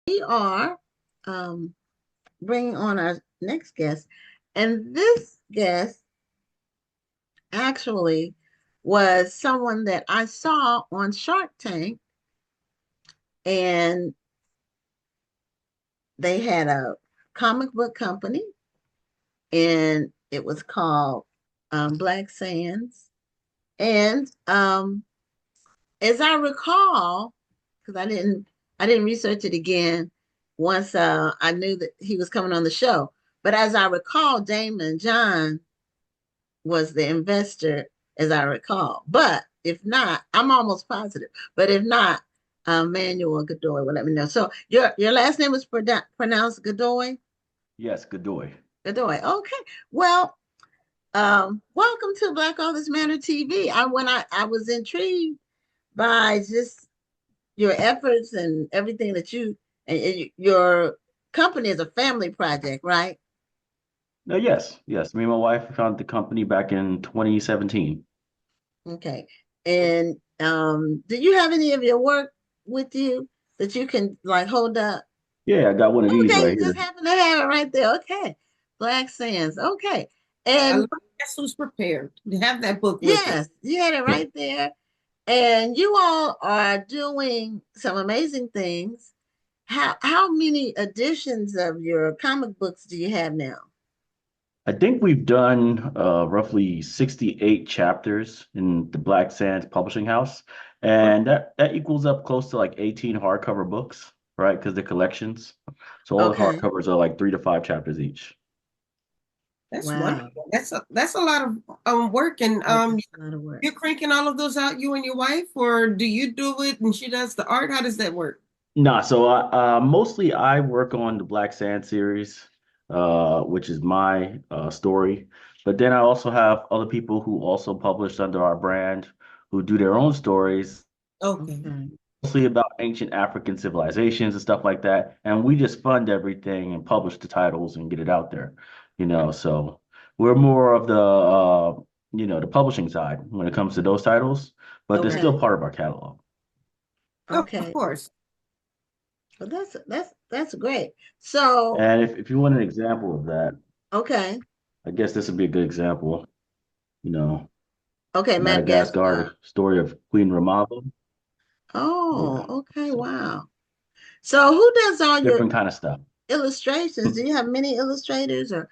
We are bringing on our next guest, and this guest actually was someone that I saw on Shark Tank, and they had a comic book company, and it was called Black Sands. And as I recall, because I didn't research it again once I knew that he was coming on the show. But as I recall, Damon John was the investor, as I recall. But if not, I'm almost positive. But if not, Manuel Godoy will let me know. So your last name is pronounced Godoy? Yes, Godoy. Godoy. Okay. Well, welcome to Black Authors Matter TV. I was intrigued by just your efforts and everything that and your company is a family project, right? No, yes. Me and my wife founded the company back in 2017. Okay. And do you have any of your work with you that you can like hold up? Yeah, I got one of these Okay, right you just here. happen to have it right there. Okay. Black Sands. Okay. I love And guess who's prepared to have that book with you. yes, you had it right there. And you all are doing some amazing things. How many editions of your comic books do you have now? I think we've done roughly 68 chapters in the Black Sands Publishing House, and that equals up close to like 18 hardcover books, right? Because they're collections. So all the Okay. hardcovers are like 3 to 5 chapters each. That's Wow. wonderful. That's a lot of work, and It is a lot of work. you're cranking all of those out, you and your wife, or do you do it and she does the art? How does that work? Nah, so mostly I work on the Black Sand series, which is my story. But then I also have other people who also publish under our brand who do their own stories, Okay. Okay. mostly about ancient African civilizations and stuff like that. And we just fund everything and publish the titles and get it out there, So we're more of the publishing side when it comes to those titles, but they're still Okay. part of our catalog. Oh, of Okay. course. Well, that's great. So, And if you want an example of that, okay. I guess this would be a good example. You know, Okay, Madagascar, Madagascar. the story of Queen Ramaba. Oh, Yeah. okay. So Wow. So, who does all your different kind of stuff. illustrations? Do you have many illustrators, or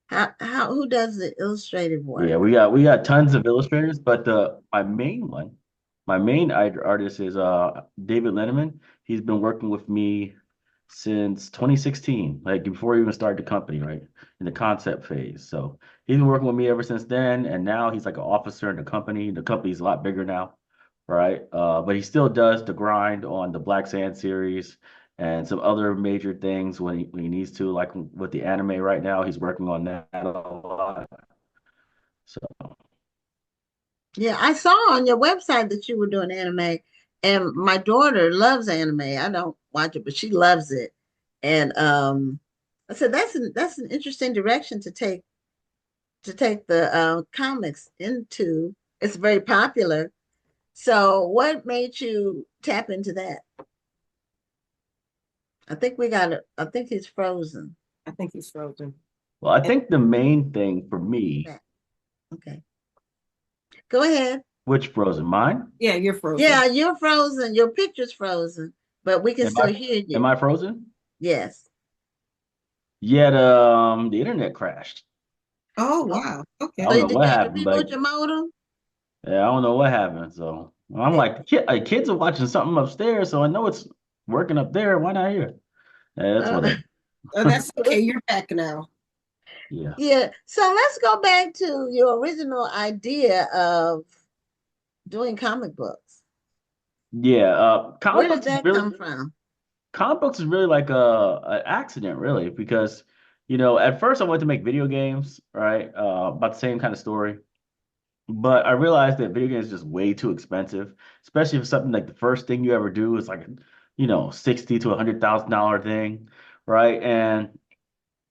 how who does the illustrative work? Yeah, we got tons of illustrators, but the my main one, my main artist is David Lenneman. He's been working with me since 2016, like before he even started the company, right? In the concept phase. So he's been working with me ever since then, and now he's like an officer in the company. The company's a lot bigger now, right? But he still does the grind on the Black Sand series and some other major things when he needs to, like with the anime right now, he's working on that a lot. So Yeah, I saw on your website that you were doing anime, and my daughter loves anime. I don't watch it, but she loves it. And I said that's an interesting direction to take the comics into. It's very popular. So, what made you tap into that? I think we got it. I think he's frozen. I think he's frozen. well, I And think the main thing for me, Back. Okay, go ahead. which Frozen, mine? yeah, you're frozen. Yeah, you're frozen. Your picture's frozen, but we can Am I still hear am you. I frozen? Yes. Yeah, the internet crashed. Oh, Oh, wow. I Okay. don't so know did you what have to happened, reboot but your modem? yeah, I don't know what happened. So I'm like, kids are watching something upstairs, so I know it's working up there. Why not here? Yeah, that's Uh, whatever. Oh, that's okay. You're back now. Yeah. yeah. So let's go back to your original idea of doing comic books. Yeah, Where did that come from? comic books is really like an accident, really, because at first I wanted to make video games, right? About the same kind of story. But I realized that video games is just way too expensive, especially if something like the first thing you ever do is like $60 to $100,000 thing, right? And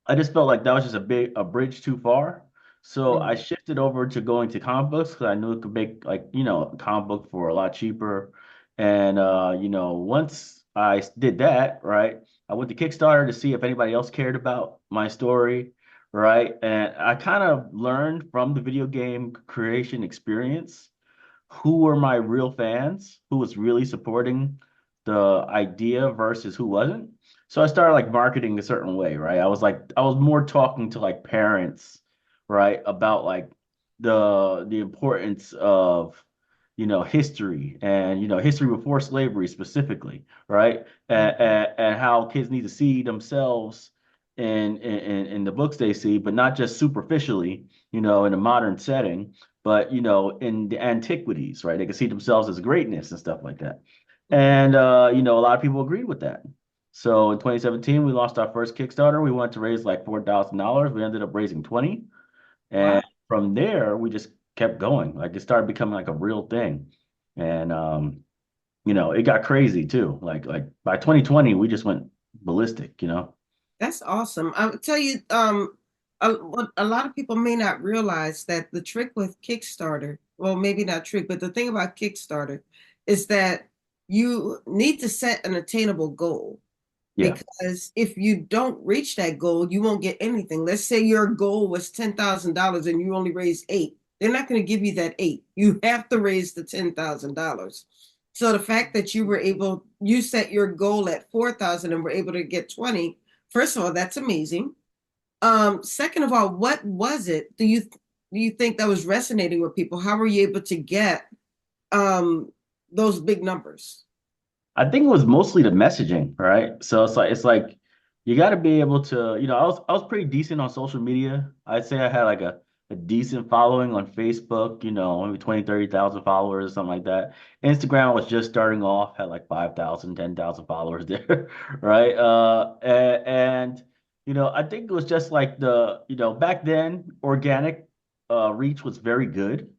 I just felt like that was just a bridge too far. So I Mhm. shifted over to going to comic books because I knew it could make like a comic book for a lot cheaper. And once I did that, right? I went to Kickstarter to see if anybody else cared about my story, right? And I kind of learned from the video game creation experience who were my real fans, who was really supporting the idea versus who wasn't. So I started like marketing a certain way, right? I was more talking to like parents, right, about like the importance of history and history before slavery specifically, right? And how kids need to see themselves in the books they see, but not just superficially, in a modern setting, but in the antiquities, right? They can see themselves as greatness and stuff like that. And a lot of people agreed with that. So in 2017, we launched our first Kickstarter. We wanted to raise like $4,000. We ended up raising 20. Wow. And from there, we just kept going. Like it started becoming like a real thing. And it got crazy too. Like by 2020, we just went ballistic. That's awesome. I would tell you, what a lot of people may not realize that the trick with Kickstarter, well, maybe not trick, but the thing about Kickstarter is that you need to set an attainable goal. Yeah. Because if you don't reach that goal, you won't get anything. Let's say your goal was $10,000 and you only raised eight. They're not going to give you that eight. You have to raise the $10,000. So the fact that you set your goal at 4,000 and were able to get 20, first of all, that's amazing. Second of all, what was it? Do you think that was resonating with people? How were you able to get um, those big numbers? I think it was mostly the messaging, right? So it's like you got to be able to, I was pretty decent on social media. I'd say I had like a decent following on Facebook, maybe 20, 30,000 followers or something like that. Instagram was just starting off, had like 5,000, 10,000 followers there, right? And I think it was just like back then, organic reach was very good.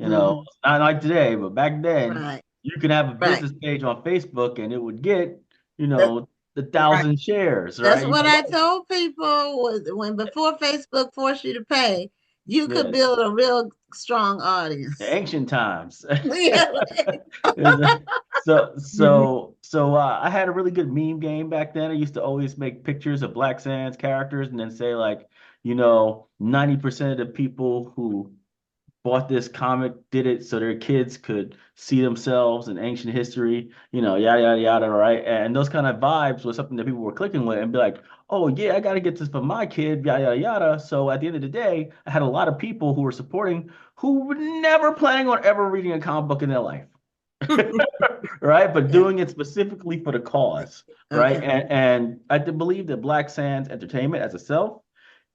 Mm, Not like today, but back then right, you could have a right. business page on Facebook and it would get, That, the Right. 1,000 shares, that's right? what I told people was when before Facebook forced you to pay, you could Yeah, build a real strong audience. ancient times. Yeah. So I had a really good meme game back then. I used to always make pictures of Black Sands characters and then say like, 90% of the people who bought this comic did it so their kids could see themselves in ancient history, yada yada yada, right? And those kind of vibes was something that people were clicking with and be like, oh yeah, I got to get this for my kid, yada yada yada. So at the end of the day, I had a lot of people who were supporting who were never planning on ever reading a comic book in their life. Right? But Yeah. doing it specifically for the cause, right? Okay. And I do believe that Black Sands Entertainment as itself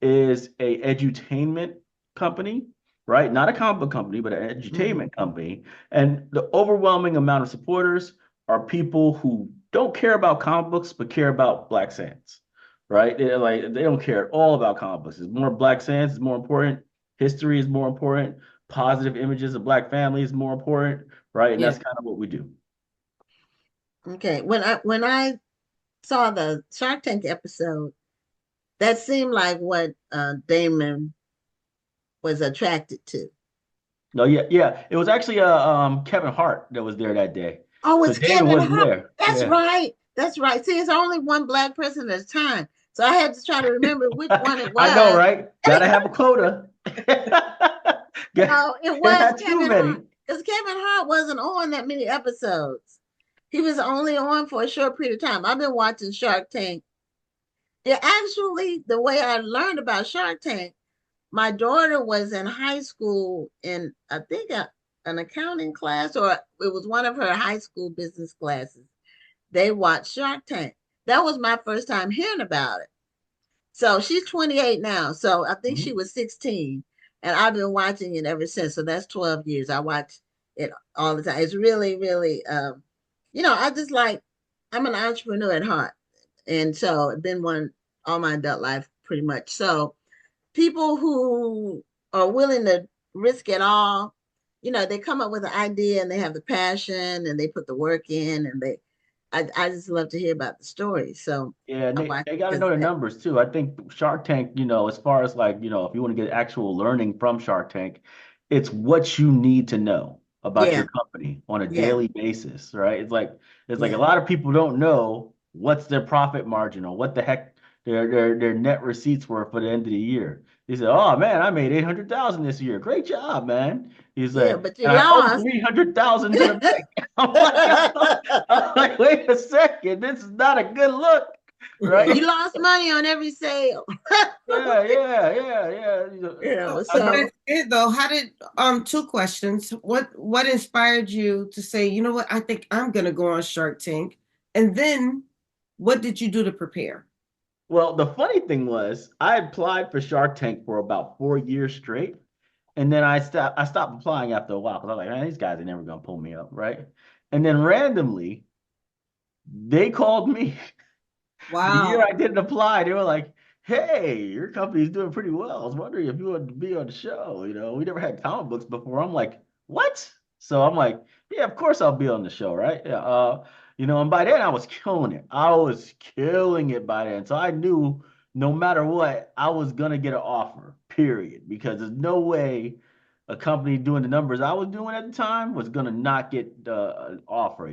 is a edutainment company, right? Not a comic book company, but an Mhm. edutainment company. And the overwhelming amount of supporters are people who don't care about comic books, but care about Black Sands, right? They don't care at all about comic books. It's more Black Sands is more important. History is more important. Positive images of Black families is more important, right? And Yeah. that's kind of what we do. Okay. When I saw the Shark Tank episode, that seemed like what Damon was attracted to. No, yeah, yeah. It was actually Kevin Hart that was there that day. Oh, So it's David Kevin wasn't Hart. there. That's Yeah. right. That's right. See, it's only one black person at a time. So I had to try to remember which one it I know, was. right? Gotta have a quota. Can't No, it was have too Kevin many. Hart. Because Kevin Hart wasn't on that many episodes. He was only on for a short period of time. I've been watching Shark Tank. Yeah, actually, the way I learned about Shark Tank, my daughter was in high school in, I think, an accounting class, or it was one of her high school business classes. They watched Shark Tank. That was my first time hearing about it. So she's 28 now. So I think she Mhm. was 16. And I've been watching it ever since. So that's 12 years. I watch it all the time. It's really, really, I just like, I'm an entrepreneur at heart. And so I've been one all my adult life, pretty much. So people who are willing to risk it all, they come up with an idea and they have the passion and they put the work in and I just love to hear about the story. So Yeah, and I they, watch they it got to because know of the that. numbers too. I think Shark Tank, as far as like, if you want to get actual learning from Shark Tank, it's what you need to know, about your Yeah. company on a Yeah. daily basis, right? It's like a Yeah. lot of people don't know what's their profit margin or what the heck their net receipts were for the end of the year. He said, "Oh man, I made 800,000 this year. Great job, man." He's Yeah. like, But you "And I owe lost. 300,000 to the bank." I'm like, wait a second, this is not a good look, Yeah, right? you lost money on every sale. Yeah. But So that's it though. How did two questions. What inspired you to say, you know what, I think I'm gonna go on Shark Tank? And then what did you do to prepare? Well, the funny thing was, I applied for Shark Tank for about 4 years straight, and then I stopped applying after a while because I was like, man, these guys are never gonna pull me up, right? And then randomly, they called me the year Wow. I didn't apply. They were like, "Hey, your company's doing pretty well. I was wondering if you wanted to be on the show. We never had comic books before." I'm like, "What?" So I'm like, "Yeah, of course I'll be on the show, right?" Yeah. And by then I was killing it. I was killing it by then. So I knew no matter what, I was gonna get an offer, period. Because there's no way a company doing the numbers I was doing at the time was gonna not get an offer.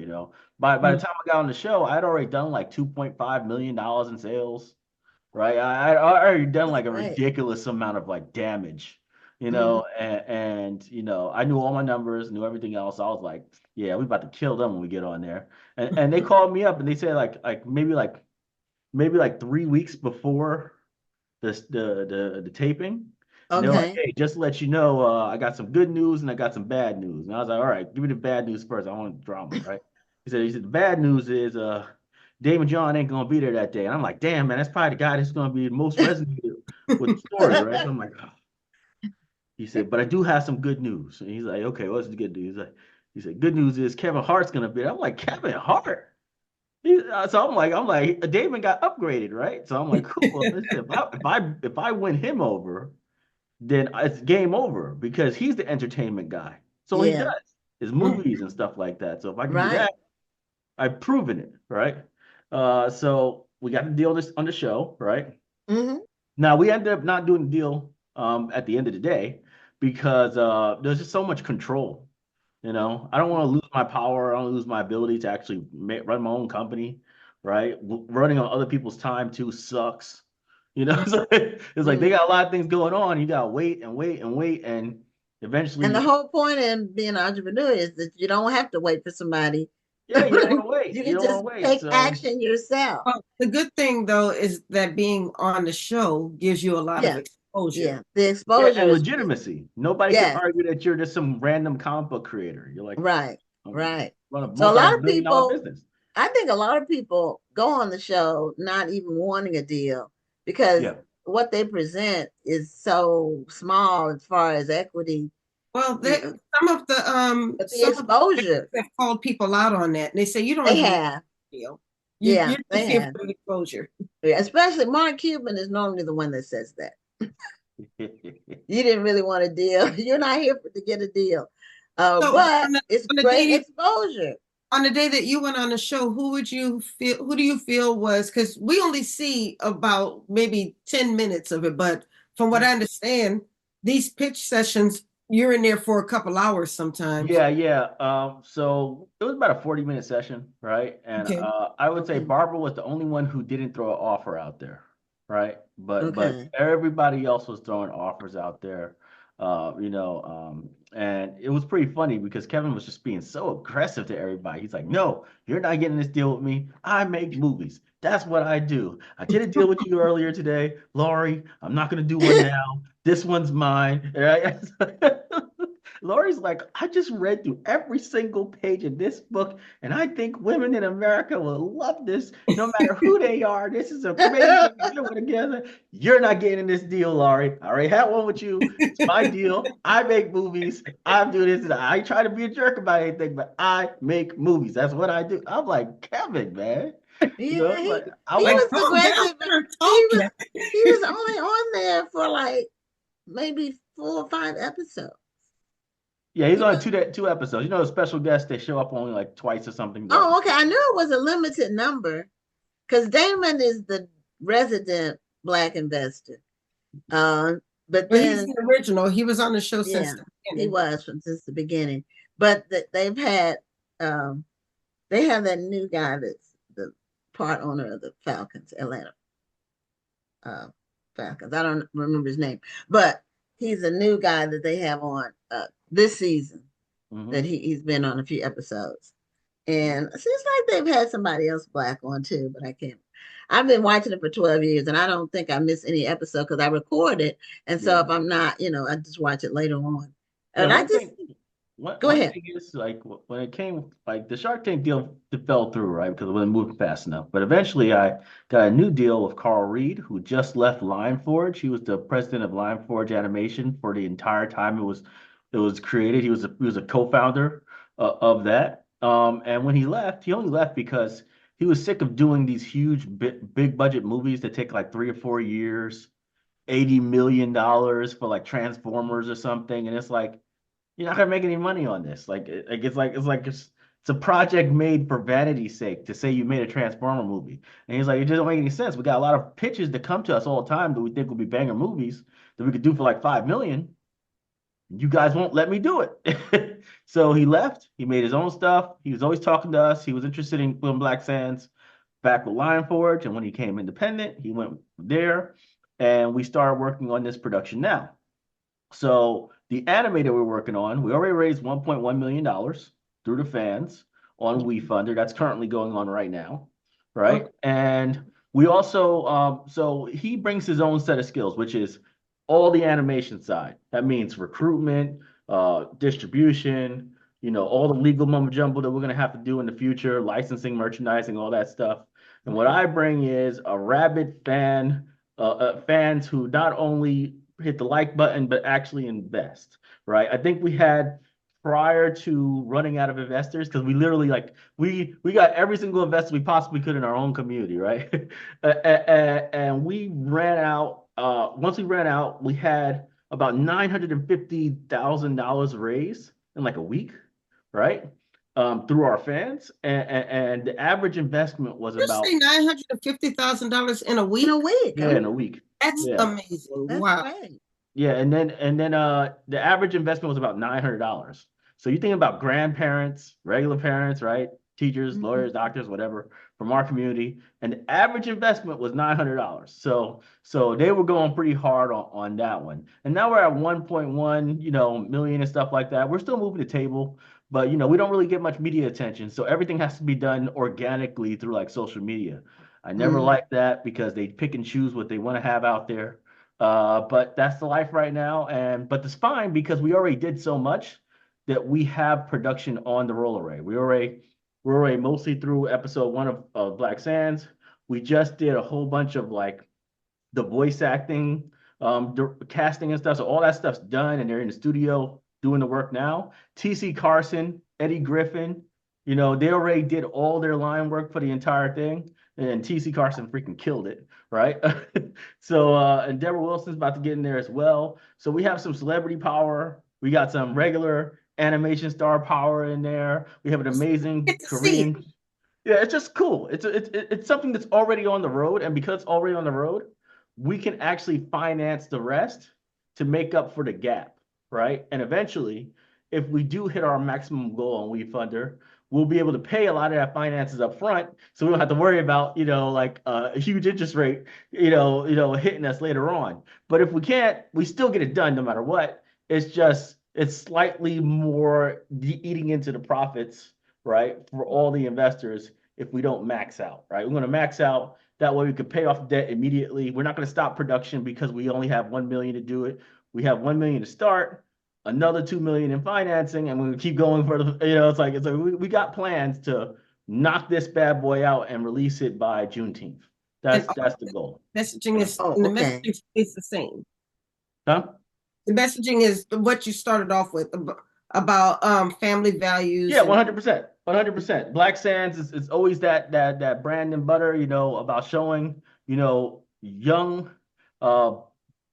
By the Mm. time I got on the show, I'd already done like $2.5 million in sales, right? I'd already done that's like a great. ridiculous amount of like damage, Hmm. and I knew all my numbers, knew everything else. I was like, yeah, we about to kill them when we get on there. And they called me up and they said maybe like 3 weeks before the taping. And they were like, Okay. "Hey, just to let you know, I got some good news and I got some bad news." And I was like, "All right, give me the bad news first. I want drama, right?" He said the bad news is Damon John ain't gonna be there that day. And I'm like, "Damn, man, that's probably the guy that's gonna be most resonated with the story, right?" So I'm like, oh. He said, "But I do have some good news." And he's like, "Okay, what's the good news?" He said, "Good news is Kevin Hart's gonna be there." I'm like, "Kevin Hart?" So I'm like, Damon got upgraded, right? So I'm like, cool. Listen, if I win him over, then it's game over because he's the entertainment guy. So he Yeah. does his movies and stuff like that. So if I can do Right. that, I've proven it, right? So we got the deal this on the show, right? Hmm. Now we ended up not doing the deal at the end of the day because there's just so much control. I don't want to lose my power. I don't lose my ability to actually run my own company, right? Running on other people's time too sucks. So it's like they Mm. got a lot of things going on. You gotta wait and wait and wait, and And the eventually, whole point in being an entrepreneur is that you don't have to wait for somebody. yeah, you don't want to wait. You You can don't want just to wait. take So action yourself. Well, the good thing though is that being on the show gives you a lot of Yeah. exposure. Yeah. The yeah, exposure and is big. legitimacy. Nobody can Yes. argue that you're just some random comic book creator. You're like, Right. um, Right. run a So a lot of multi-million-dollar people, business. I think a lot of people go on the show not even wanting a deal because Yeah. what they present is so small as far as equity, Well, you know, but the some of the exposure have called people out on that, and they say you don't they even need have. a deal. Yeah, You're they just here have. for the exposure. Yeah, especially Mark Cuban is normally the one that says that. You didn't really want a deal. You're not here to get a deal. So But it's on the day great exposure. on the day that you went on the show, who would you feel? Who do you feel was? Because we only see about maybe 10 minutes of it, but from what I understand, these pitch sessions, you're in there for a couple hours sometimes. Yeah, yeah. So it was about a 40-minute session, right? And Okay. I would say Okay. Barbara was the only one who didn't throw an offer out there, right? But Okay. everybody else was throwing offers out there. And it was pretty funny because Kevin was just being so aggressive to everybody. He's like, "No, you're not getting this deal with me. I make movies. That's what I do. I did a deal with you earlier today, Laurie. I'm not gonna do one now. This one's mine." Right? Lori's like, "I just read through every single page of this book, and I think women in America will love this no matter who they are. This is a great thing to do together. You're not getting this deal, Laurie. I already had one with you. It's my deal. I make movies. I do this. And I try to be a jerk about anything, but I make movies. That's what I do." I'm like, Kevin, man. Yeah, Like I he Like, want. was calm down, aggressive, but we're he was talking. he was only on there for like maybe 4 or 5 episodes. Yeah, he's He on was two episodes. Special guests, they show up only like twice or something, but Oh, okay. I knew it was a limited number because Damon is the resident black investor. Uh, but But he's then the original. He was on the show since yeah, the he beginning. was from since the beginning. but they've had they have that new guy that's the part owner of the Falcons, Atlanta uh, Falcons. I don't remember his name, but he's a new guy that they have on this season. That Hmm. he's been on a few episodes, and it seems like they've had somebody else black on too, but I can't. I've been watching it for 12 years, and I don't think I miss any episode because I record it, and so Yeah. if I'm not, I just watch it later on. Yeah, And I one just thing, one go one ahead. thing is like when it came like the Shark Tank deal it fell through, right? Because it wasn't moving fast enough. But eventually I got a new deal with Carl Reed, who just left Limeforge. He was the president of Limeforge Animation for the entire time it was created. He was a co-founder of that. And when he left, he only left because he was sick of doing these huge big budget movies that take like 3 or 4 years, $80 million for like Transformers or something. And it's like you're not gonna make any money on this. It's a project made for vanity's sake to say you made a Transformer movie. And he's like, it doesn't make any sense. We got a lot of pitches that come to us all the time that we think will be banger movies that we could do for like 5 million. You guys won't let me do it. So he left. He made his own stuff. He was always talking to us. He was interested in Film Black Sands back with Lion Forge. And when he came independent, he went there and we started working on this production now. So the anime that we're working on, we already raised $1.1 million through the fans on WeFunder. That's currently going on right now, right? Okay. And we also, so he brings his own set of skills, which is all the animation side. That means recruitment, distribution, all the legal mumbo jumbo that we're gonna have to do in the future, licensing, merchandising, all that stuff. And what I bring is a rabid fans who not only hit the like button, but actually invest, right? I think we had prior to running out of investors, because we literally like we got every single investor we possibly could in our own community, right? And we ran out. Once we ran out, we had about $950,000 raised in like a week, right? Through our fans, and the average investment was You say about $950,000 in a In a week? week. yeah in a week. That's Yeah. amazing. That's Wow. great. Yeah, and then the average investment was about $900. So you think about grandparents, regular parents, right? Teachers, Mhm. lawyers, doctors, whatever, from our community, and the average investment was $900. So they were going pretty hard on that one. And now we're at 1.1, million and stuff like that. We're still moving the table, but we don't really get much media attention. So everything has to be done organically through like social media. I never Mhm. liked that because they pick and choose what they want to have out there. But that's the life right now. But it's fine because we already did so much that we have production on the roll array. We're already mostly through episode one of Black Sands. We just did a whole bunch of like the voice acting, casting and stuff. So all that stuff's done, and they're in the studio doing the work now. TC Carson, Eddie Griffin, they already did all their line work for the entire thing, and TC Carson freaking killed it, right? So and Deborah Wilson's about to get in there as well. So we have some celebrity power. We got some regular animation star power in there. We have an amazing Get to see it. Korean. Yeah, it's just cool. It's something that's already on the road, and because it's already on the road, we can actually finance the rest to make up for the gap, right? And eventually, if we do hit our maximum goal on WeFunder, we'll be able to pay a lot of that finances up front, so we don't have to worry about, like a huge interest rate, hitting us later on. But if we can't, we still get it done no matter what. It's slightly more eating into the profits, right, for all the investors if we don't max out, right? We're going to max out. That way we could pay off the debt immediately. We're not going to stop production because we only have 1 million to do it. We have 1 million to start, another 2 million in financing, and we keep going for the, it's like we got plans to knock this bad boy out and release it by Juneteenth. And That's the goal. messaging Yeah. is Oh, and the okay. messaging is the same. Huh? The messaging is what you started off with about family values Yeah, and 100%. 100%. Black Sands is always that brand and butter, about showing, young uh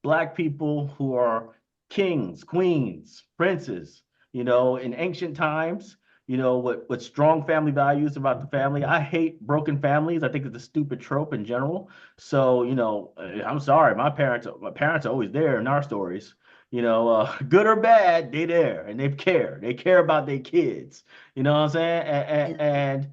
black people who are kings, queens, princes, in ancient times, with strong family values about the family. I hate broken families. I think it's a stupid trope in general. So, I'm sorry, my parents are always there in our stories. good or bad, they there and they care. They care about their kids. You know what I'm saying? Yeah. And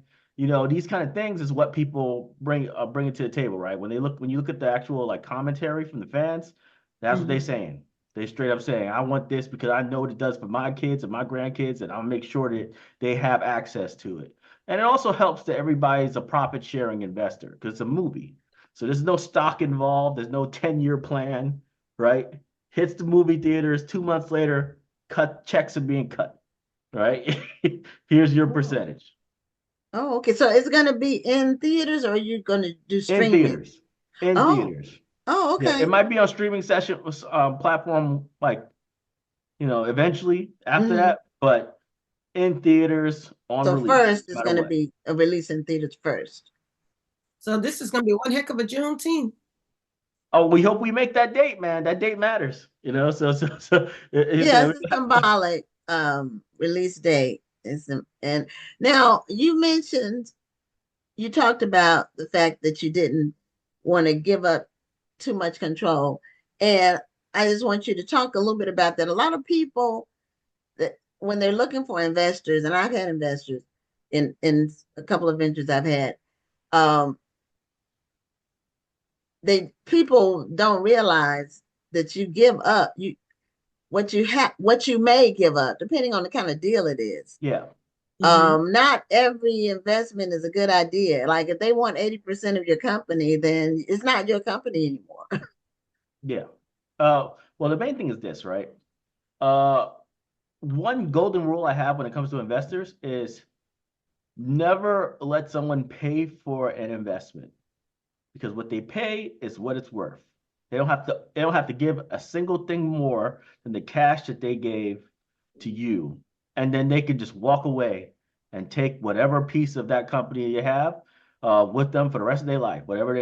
these kind of things is what people bring it to the table, right? When you look at the actual like commentary from the fans, that's what they're Mhm. saying. They straight up saying, I want this because I know what it does for my kids and my grandkids, and I'll make sure that they have access to it. And it also helps that everybody's a profit sharing investor because it's a movie. So there's no stock involved, there's no 10-year plan, right? Hits the movie theaters 2 months later, checks are being cut, right? Here's your Oh. percentage Oh, okay. So it's gonna be in theaters, or are you gonna do in streaming? theaters. In Oh, theaters. oh, Yeah, it okay. might be on streaming session platform like eventually after Hmm. that, but in theaters on So release, first no is matter gonna what. be a release in theaters first. So this is going to be one heck of a Juneteenth. Oh, we hope we make that date, man. That date matters, So Yeah, it's a symbolic release date. And now you talked about the fact that you didn't want to give up too much control. And I just want you to talk a little bit about that. A lot of people that when they're looking for investors, and I've had investors in a couple of ventures I've had, um, they people don't realize that you give up what you may give up, depending on the kind of deal it is. yeah, Mhm. Not every investment is a good idea. Like if they want 80% of your company, then it's not your company anymore. yeah. Well, the main thing is this, right? Uh, one golden rule I have when it comes to investors is never let someone pay for an investment because what they pay is what it's worth. They don't have to give a single thing more than the cash that they gave to you. And then they can just walk away and take whatever piece of that company you have with them for the rest of their life, whatever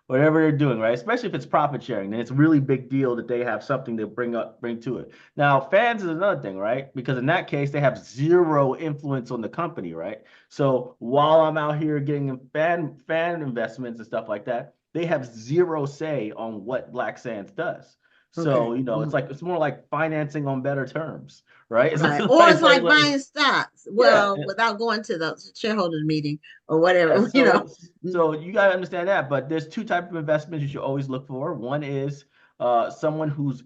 they're doing, right? Especially if it's profit sharing, then it's a really big deal that they have something to bring to it. Now, fans is another thing, right? Because in that case, they have zero influence on the company, right? So while I'm out here getting fan investments and stuff like that, they have zero say on what Black Sands does. So, Okay. it's Mhm. like it's more like financing on better terms, right? It's Right. like, Or it's like like buying stocks. yeah, Well, without going to the shareholders meeting or yeah, whatever, you know. so you got to understand that, but there's two types of investments you should always look for. One is someone who's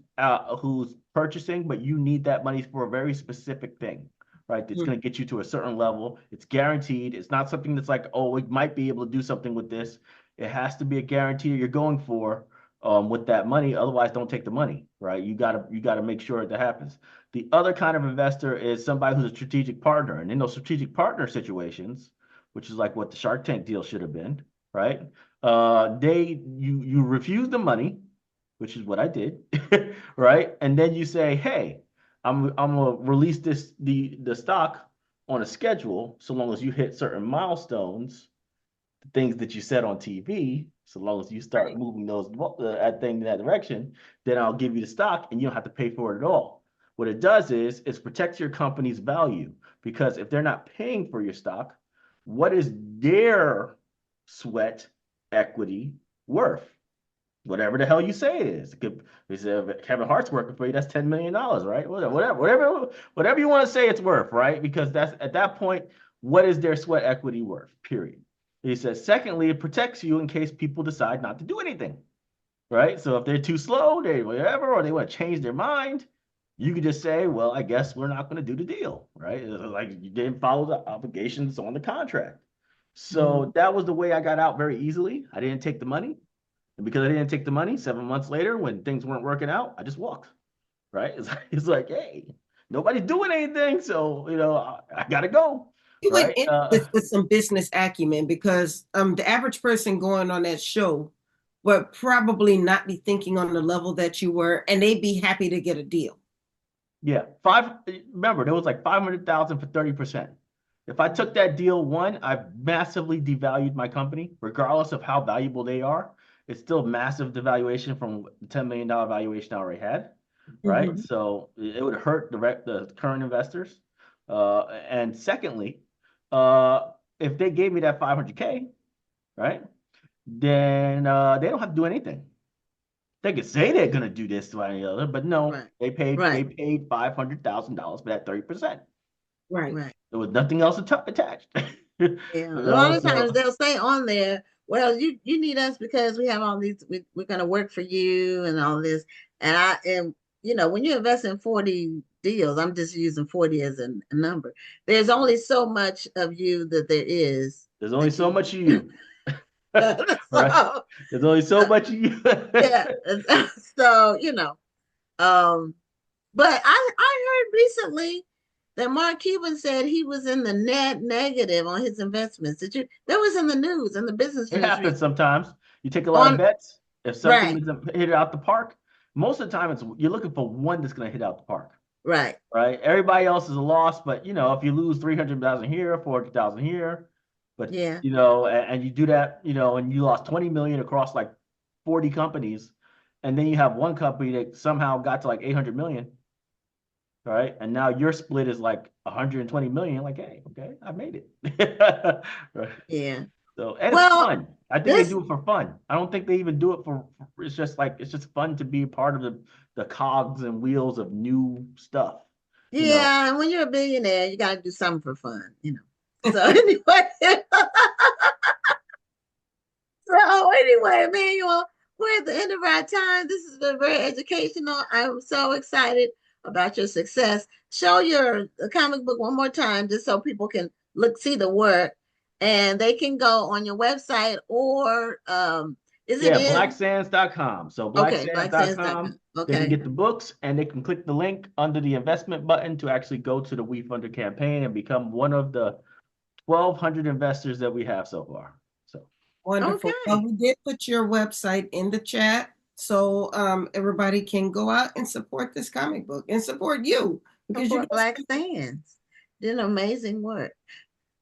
purchasing, but you need that money for a very specific thing, right? That's going to get you to a certain level. It's guaranteed. It's not something that's like, oh, we might be able to do something with this. It has to be a guarantee you're going for with that money. Otherwise, don't take the money, right? You gotta make sure that happens. The other kind of investor is somebody who's a strategic partner, and in those strategic partner situations which is like what the Shark Tank deal should have been, right? You refuse the money, which is what I did, right? And then you say, hey, I'm gonna release the stock on a schedule so long as you hit certain milestones, the things that you said on TV. So long as you start moving those that thing in that direction, then I'll give you the stock and you don't have to pay for it at all. What it does is it protects your company's value because if they're not paying for your stock, what is their sweat equity worth? Whatever the hell you say it is. It could, Kevin Hart's working for you, that's $10 million, right? Whatever you want to say it's worth, right? Because that's at that point, what is their sweat equity worth? Period. He says, secondly, it protects you in case people decide not to do anything, right? So if they're too slow, they whatever, or they want to change their mind, you could just say, well, I guess we're not going to do the deal, right? Like you didn't follow the obligations on the contract. Mhm. So that was the way I got out very easily. I didn't take the money. And because I didn't take the money, 7 months later, when things weren't working out, I just walked, right? It's like hey, nobody's doing anything. So, I got to go, You went right? in with some business acumen because the average person going on that show would probably not be thinking on the level that you were, and they'd be happy to get a deal. Yeah, remember, there was like 500,000 for 30%. If I took that deal, one, I've massively devalued my company, regardless of how valuable they are. It's still massive devaluation from the $10 million valuation I already had, right? Mhm. So it would hurt the current investors. And secondly, if they gave me that 500K, right, then they don't have to do anything. They could say they're gonna do this to any other, but no, Right. they Right. paid $500,000 for that 30%. Right. Right. There was nothing else attached. Yeah. You A lot know, of times so they'll say on there, well, you need us because we have all these, we're gonna work for you and all this. And when you invest in 40 deals, I'm just using 40 as a number. There's only so much of you that there is there's only that so you much of you. Right? so There's only so much of you. yeah. So, um but I heard recently that Mark Cuban said he was in the net negative on his investments. That was in the news, in the business It news happens sometimes. You take a lot of on bets. If something right, doesn't hit it out the park, most of the time you're looking for one that's going to hit out the park. right. Right? Everybody else is a loss, but if you lose 300,000 here, 400,000 here, but Yeah. and you do that, and you lost 20 million across like 40 companies, and then you have one company that somehow got to like 800 million, right? And now your split is like 120 million. Like, hey, okay, I made it. Right. Yeah. So, and it's Well, fun. I think they this do it for fun. I don't think they even do it it's just like, it's just fun to be part of the cogs and wheels of new stuff, you know. yeah, and when you're a billionaire, you gotta do something for fun. So anyway, Emmanuel, we're at the end of our time. This has been very educational. I'm so excited about your success. Show your comic book one more time, just so people can see the work, and they can go on your website or is it Yeah, in? blacksands.com. So Okay, blacksands.com. blacksands.com, they can Okay, get the books and they can click the link under the investment button to actually go to the We Funder campaign and become one of the 1,200 investors that we have so far. So Wonderful. Well, okay. we did put your website in the chat so everybody can go out and support this comic book and support you because you Support guys Black Sands. Did amazing work.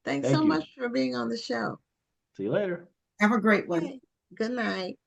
Thanks so thank you. much for being on the show. See you later. have a great one. Okay. Good night.